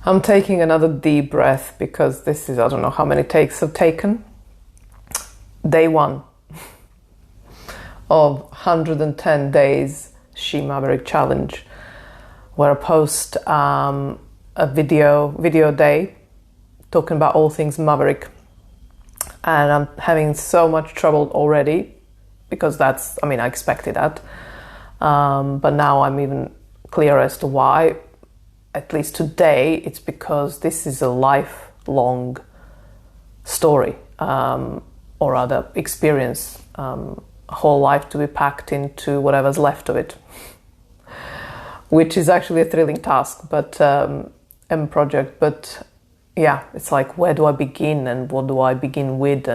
I'm taking another deep breath because this is, I don't know how many takes I've taken. Day 1 of 110 days She Maverick challenge, where I post a video day talking about all things Maverick. And I'm having so much trouble already because I expected that. But now I'm even clearer as to why. At least today, it's because this is a lifelong story, or rather experience, a whole life to be packed into whatever's left of it, which is actually a thrilling task, but and project. But yeah, it's like, where do I begin and what do I begin with?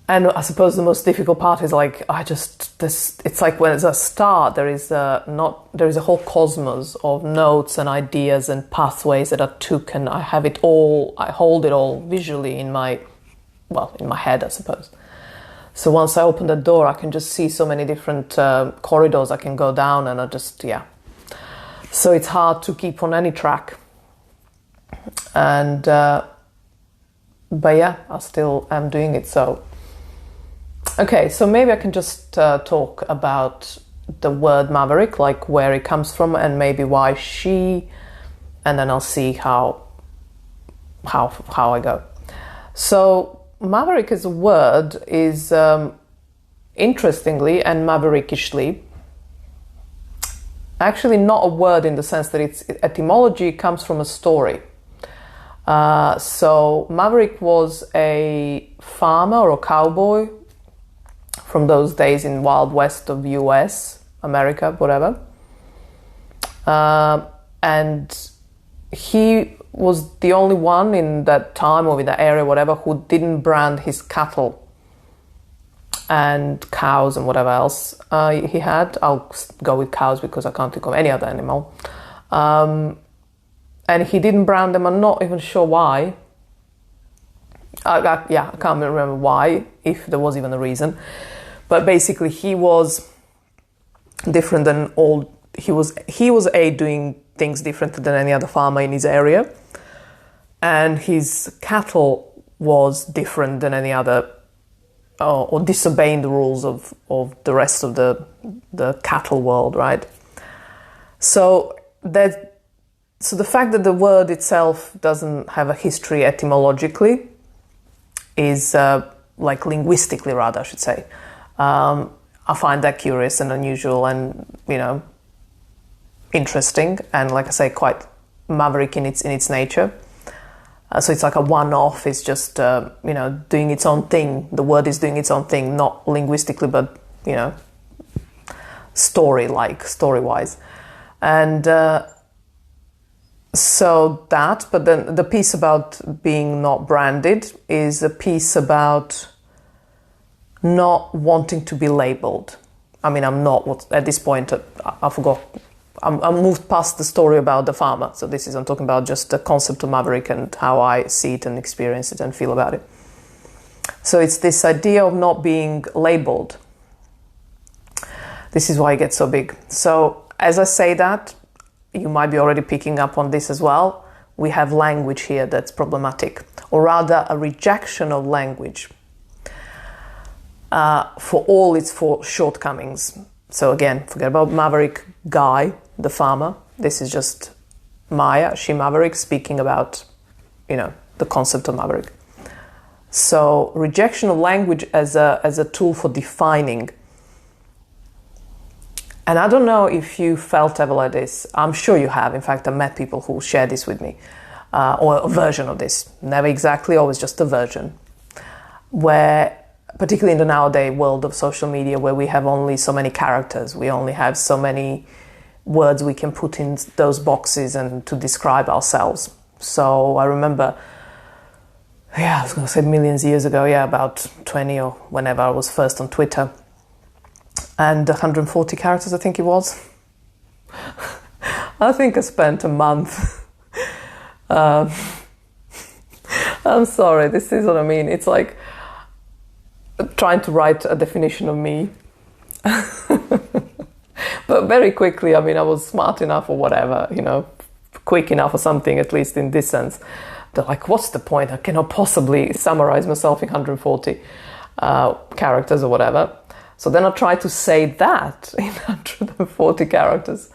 And I suppose the most difficult part is like, it's like when it's a start, there is a whole cosmos of notes and ideas and pathways that I took, and I hold it all visually in my head, I suppose. So once I open the door, I can just see so many different corridors I can go down, and so it's hard to keep on any track. And, but yeah, I still am doing it, so. Okay, so maybe I can just talk about the word maverick, like where it comes from and maybe why she, and then I'll see how I go. So maverick as a word is, interestingly and maverickishly, actually not a word in the sense that its etymology comes from a story. So Maverick was a farmer or a cowboy from those days in Wild West of US, America, whatever. And he was the only one in that time or in that area, whatever, who didn't brand his cattle and cows and whatever else he had. I'll go with cows because I can't think of any other animal. And he didn't brand them. I'm not even sure why. I can't remember why, if there was even a reason. But basically, he was different than all. He was doing things different than any other farmer in his area, and his cattle was different than any other, or disobeying the rules of the rest of the cattle world, right? So the fact that the word itself doesn't have a history etymologically is like linguistically, rather, I should say. I find that curious and unusual and, interesting, and like I say, quite maverick in its nature. So it's like a one-off. It's just, doing its own thing. The word is doing its own thing, not linguistically, but, story-wise. And so that, but then the piece about being not branded is a piece about not wanting to be labeled. I'm not, at this point, I forgot. I'm moved past the story about the farmer. So I'm talking about just the concept of maverick and how I see it and experience it and feel about it. So it's this idea of not being labeled. This is why it gets so big. So as I say that, you might be already picking up on this as well. We have language here that's problematic, or rather a rejection of language. For all its shortcomings. So again, forget about Maverick Guy, the farmer. This is just Maya, She Maverick, speaking about, the concept of Maverick. So rejection of language as a tool for defining. And I don't know if you felt ever like this. I'm sure you have. In fact, I met people who share this with me, or a version of this. Never exactly, always just a version, where particularly in the nowadays world of social media, where we have only so many characters, we only have so many words we can put in those boxes and to describe ourselves. So I remember, I was going to say millions of years ago, about 20 or whenever I was first on Twitter, and 140 characters, I think it was. I think I spent a month. I'm sorry, this is what I mean. It's like trying to write a definition of me. But very quickly, I was smart enough or whatever, quick enough or something, at least in this sense. They're like, what's the point? I cannot possibly summarize myself in 140 characters or whatever. So then I try to say that in 140 characters.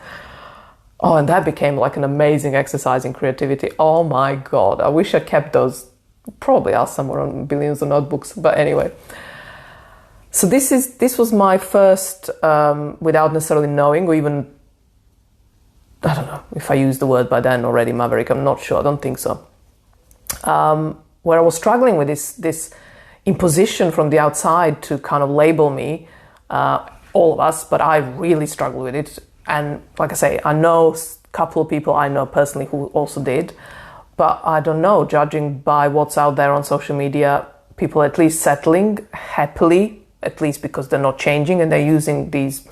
Oh, and that became like an amazing exercise in creativity. Oh my God, I wish I kept those. Probably are somewhere on billions of notebooks, but anyway. So this was my first, without necessarily knowing, or even, I don't know if I used the word by then already, Maverick, I'm not sure, I don't think so. Where I was struggling with this imposition from the outside to kind of label me, all of us, but I really struggled with it. And like I say, I know a couple of people I know personally who also did, but I don't know, judging by what's out there on social media, people are at least settling happily, at least because they're not changing and they're using these,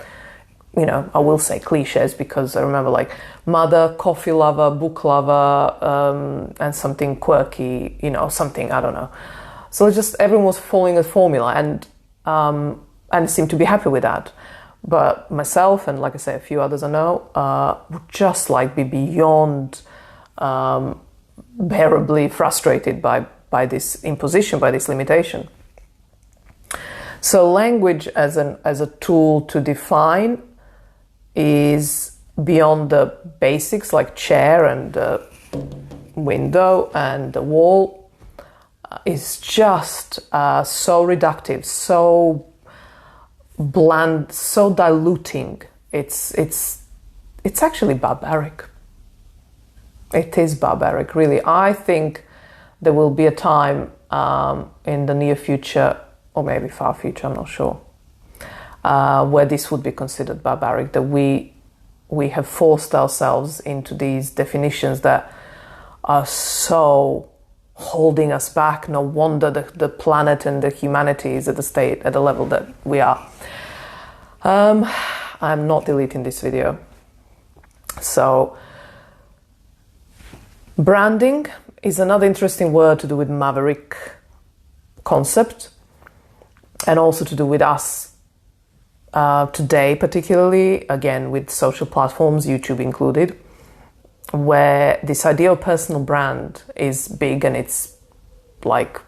you know, I will say cliches, because I remember like mother, coffee lover, book lover, and something quirky, you know, something, I don't know. So just everyone was following a formula and seemed to be happy with that. But myself and, like I say, a few others I know, would just like be beyond bearably frustrated by this imposition, by this limitation. So language as a tool to define is beyond the basics like chair and window and the wall, is just so reductive, so bland, so diluting. It's actually barbaric. It is barbaric, really. I think there will be a time in the near future, or maybe far future, I'm not sure, where this would be considered barbaric, that we have forced ourselves into these definitions that are so holding us back. No wonder the planet and the humanity is at the level that we are. I'm not deleting this video. So branding is another interesting word to do with Maverick concept, and also to do with us today, particularly, again, with social platforms, YouTube included, where this idea of personal brand is big, and it's like,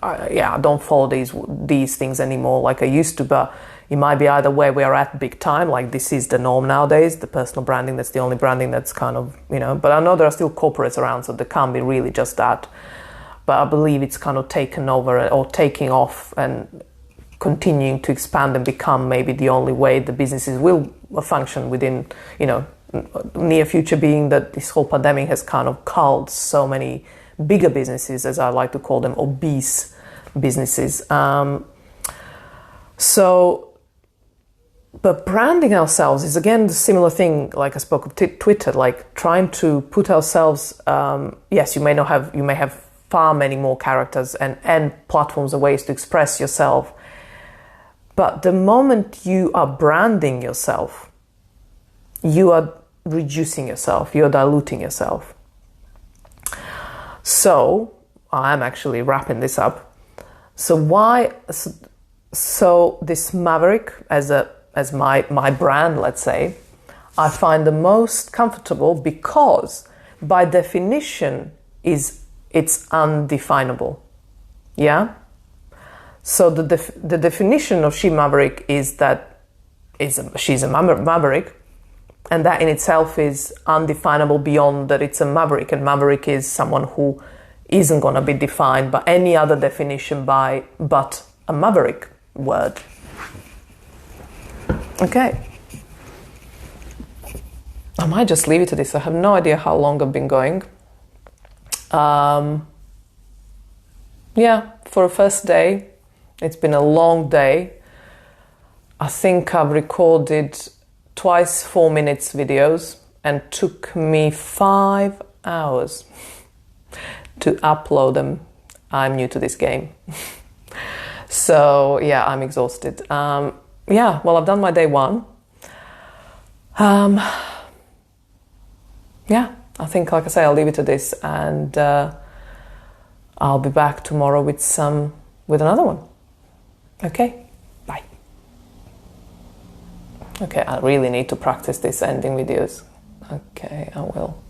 I don't follow these things anymore like I used to, but it might be either where we are at big time, like this is the norm nowadays, the personal branding, that's the only branding that's kind of, you know, but I know there are still corporates around, so there can't be really just that. But I believe it's kind of taken over or taking off and continuing to expand and become maybe the only way the businesses will function within, you know, near future, being that this whole pandemic has kind of culled so many bigger businesses, as I like to call them, obese businesses. But branding ourselves is, again, the similar thing, like I spoke of Twitter, like trying to put ourselves, yes, you may have far many more characters and platforms and ways to express yourself. But the moment you are branding yourself, you are reducing yourself, you're diluting yourself. So I'm actually wrapping this up. So this Maverick as my brand, let's say, I find the most comfortable because by definition it's undefinable. Yeah? So the definition of She Maverick is that she's a maverick, and that in itself is undefinable beyond that it's a maverick, and maverick is someone who isn't going to be defined by any other definition but a maverick word. Okay. I might just leave it to this. I have no idea how long I've been going. Yeah, for a first day, it's been a long day. I think I've recorded twice 4 minutes videos and took me 5 hours to upload them. I'm new to this game. So yeah, I'm exhausted. Yeah, well, I've done my day one. Yeah, I think, like I say, I'll leave it to this, and I'll be back tomorrow with another one. Okay, bye. Okay, I really need to practice these ending videos. Okay, I will.